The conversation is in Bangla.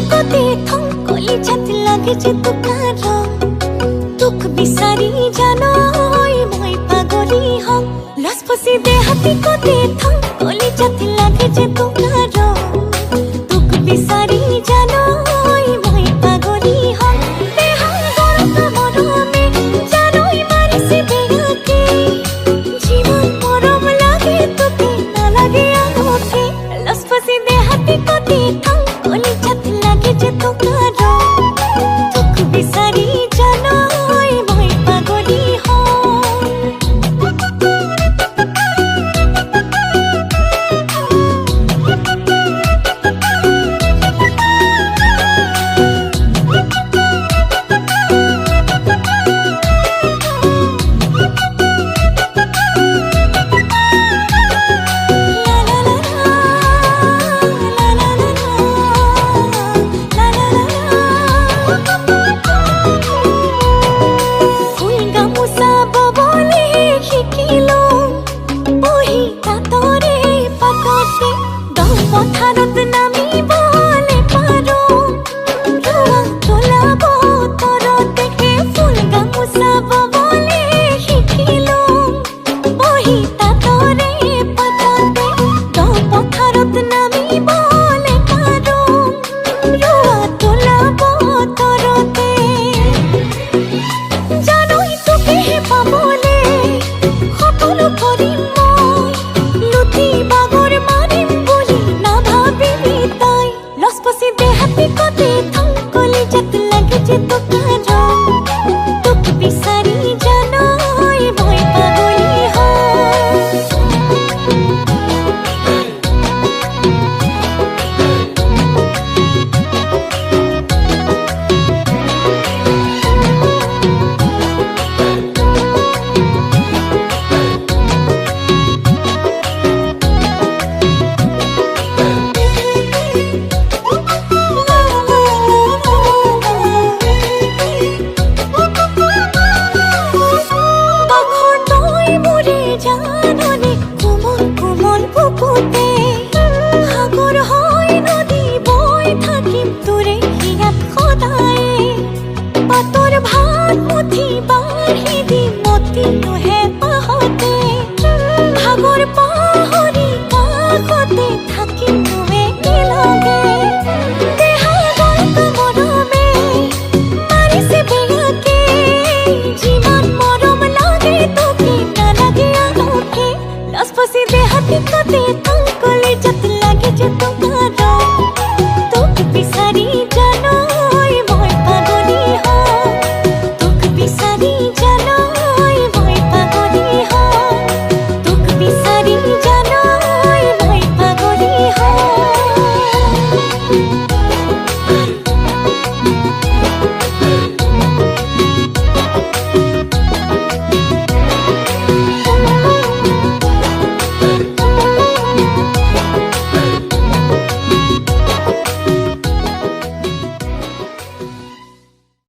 कते थंकली छत लागे जे तुकार तुक बिसारी जानो মই পাগলি হম লসপসি দে হাতি কতে থंकली छत लागे जे तुकार तुक बिसारी जानो মই পাগলি হম দেহ গরত মরমে জানোই মারিসি বেগাকে জীবন মরম লাগে তোকে না লাগে আলোকে লসপসি দে হাতি কতে थंकली छत लागे जे तुकार तुक बिसारी जानो মই পাগলি হম পথারত নামি বলে পারো রুয়া তোলাবো তরতে ফুল গামুছাব বলে শিখিলো বহি তাতরে পাতাতে পথারত নামি বলে পারো রুয়া তোলাবো তরতে জানোই তোকে পাবলে সকলো কৰিম মই লুটি বাগৰ মাৰিম लसपसी दे हाथी कते थंकली छत लागे जे तुकार तुक बिसारी जानो মই পাগলি সাগর হয় নদী বই থাকিম তোরে হিয়াত সদায় পাতৰ ভাত মুঠি বাঢ়ি দি মতি নুহে পাহতে ভাগৰ পাহৰি কাষতে থাকিম নুহে একেলগে দেহা গলত মৰমে মাৰিছে বেয়াকে যিমান মৰম লাগে তোকে নালাগে আলোকে লসপসি দে হাতি কতে थंकली छत लागे जे तुकार तुक बिसारी जानो